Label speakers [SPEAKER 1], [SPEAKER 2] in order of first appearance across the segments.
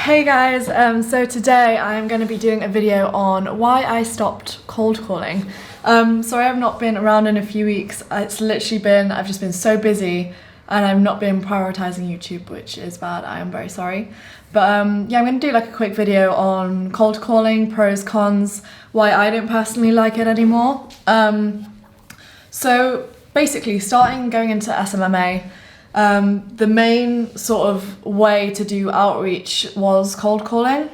[SPEAKER 1] Hey guys, so today I'm going to be doing a video on why I stopped cold calling. Sorry I've not been around in a few weeks. It's literally been, I've just been so busy and I've not been prioritizing YouTube, which is bad. I am very sorry. But yeah, I'm going to do like a quick video on cold calling, pros, cons, why I don't personally like it anymore. So basically starting going into SMMA, the main sort of way to do outreach was cold calling.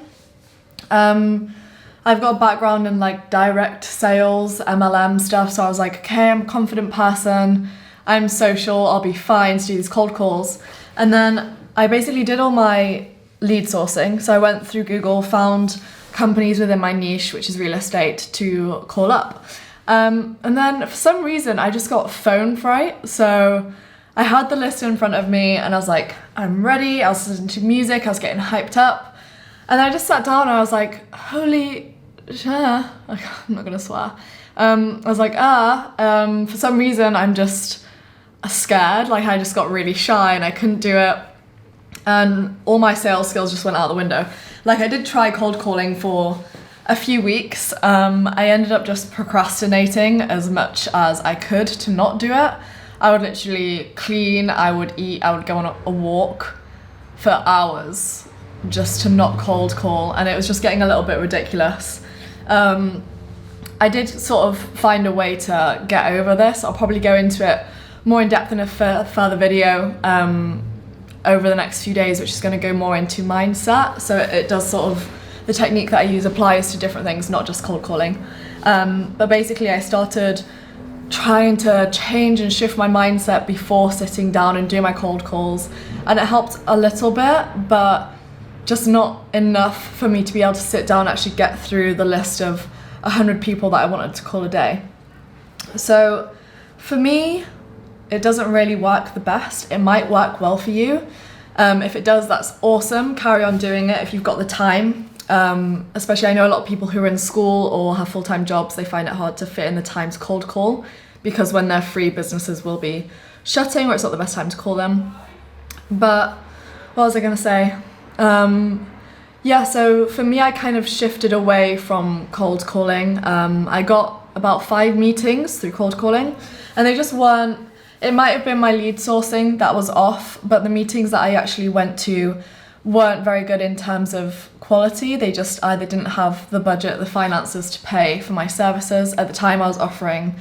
[SPEAKER 1] I've got a background in like direct sales, MLM stuff, so I was like, okay, I'm a confident person, I'm social, I'll be fine to do these cold calls. And then I basically did all my lead sourcing, so I went through Google, found companies within my niche, which is real estate, to call up. And then for some reason I just got phone fright, so I had the list in front of me and I was like, I'm ready. I was listening to music, I was getting hyped up. And I just sat down and I was like, holy shit, I'm not gonna swear. I was like, for some reason I'm just scared. Like I just got really shy and I couldn't do it. And all my sales skills just went out the window. Like I did try cold calling for a few weeks. I ended up just procrastinating as much as I could to not do it. I would literally clean, I would eat, I would go on a walk for hours just to not cold call, and it was just getting a little bit ridiculous. I did sort of find a way to get over this. I'll probably go into it more in depth in a further video over the next few days, which is going to go more into mindset. So it does sort of, the technique that I use applies to different things, not just cold calling. But basically I started trying to change and shift my mindset before sitting down and doing my cold calls, and it helped a little bit, but just not enough for me to be able to sit down and actually get through the list of 100 people that I wanted to call a day. So for me, it doesn't really work the best. It might work well for you. If it does, that's awesome. Carry on doing it if you've got the time. Especially I know a lot of people who are in school or have full-time jobs, they find it hard to fit in the time to cold call because when they're free, businesses will be shutting or it's not the best time to call them. But what was I going to say? Yeah, so for me, I kind of shifted away from cold calling. I got about 5 meetings through cold calling and they just weren't, it might have been my lead sourcing that was off, but the meetings that I actually went to weren't very good in terms of quality. They just either didn't have the budget, the finances to pay for my services. At the time I was offering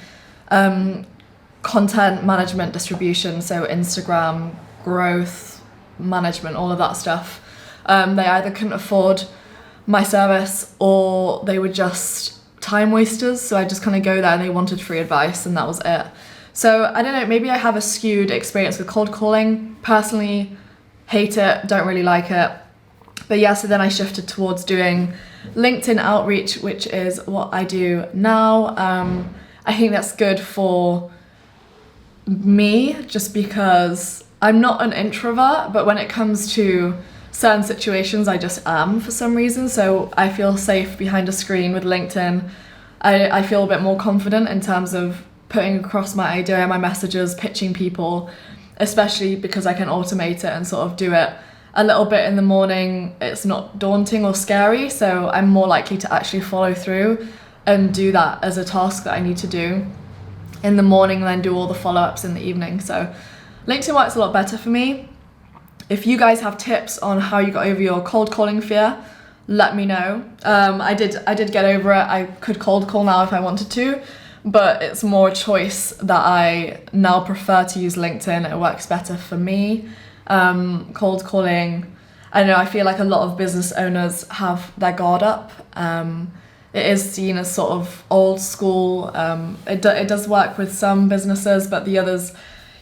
[SPEAKER 1] content management distribution, so Instagram, growth, management, all of that stuff. They either couldn't afford my service or they were just time wasters, so I just kind of go there and they wanted free advice and that was it. So I don't know, maybe I have a skewed experience with cold calling. Personally, hate it, don't really like it. But yeah, so then I shifted towards doing LinkedIn outreach, which is what I do now. I think that's good for me just because I'm not an introvert, but when it comes to certain situations, I just am for some reason. So I feel safe behind a screen with LinkedIn. I feel a bit more confident in terms of putting across my idea, my messages, pitching people, especially because I can automate it and sort of do it a little bit in the morning. It's not daunting or scary, so I'm more likely to actually follow through and do that as a task that I need to do in the morning and then do all the follow-ups in the evening. So LinkedIn works a lot better for me. If you guys have tips on how you got over your cold calling fear, let me know. I did get over it. I could cold call now if I wanted to, but it's more a choice that I now prefer to use LinkedIn. It works better for me. Cold calling, I don't know, I feel like a lot of business owners have their guard up. It is seen as sort of old school. It does work with some businesses, but the others,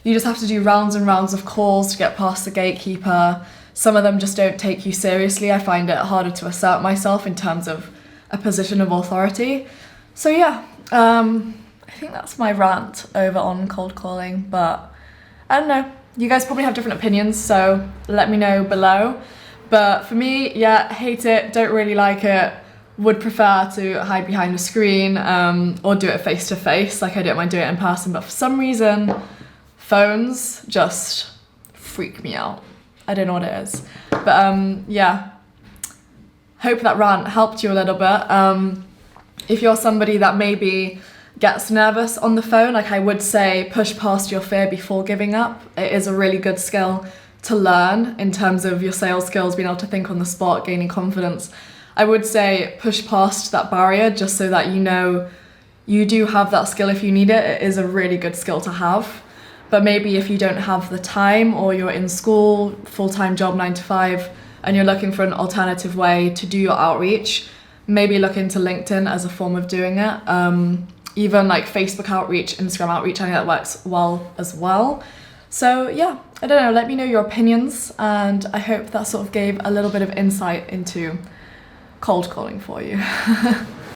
[SPEAKER 1] you just have to do rounds and rounds of calls to get past the gatekeeper. Some of them just don't take you seriously. I find it harder to assert myself in terms of a position of authority. So yeah, I think that's my rant over on cold calling, but I don't know. You guys probably have different opinions, so let me know below. But for me, yeah, hate it, don't really like it. Would prefer to hide behind a screen or do it face to face. Like I don't mind doing it in person, but for some reason, phones just freak me out. I don't know what it is. But yeah, hope that rant helped you a little bit. If you're somebody that maybe gets nervous on the phone, like I would say push past your fear before giving up. It is a really good skill to learn in terms of your sales skills, being able to think on the spot, gaining confidence. I would say push past that barrier just so that you know you do have that skill if you need it. It is a really good skill to have. But maybe if you don't have the time, or you're in school, full-time job, 9 to 5, and you're looking for an alternative way to do your outreach, maybe look into LinkedIn as a form of doing it. Even like Facebook outreach, Instagram outreach, I think that works well as well. So yeah, I don't know, let me know your opinions, and I hope that sort of gave a little bit of insight into cold calling for you.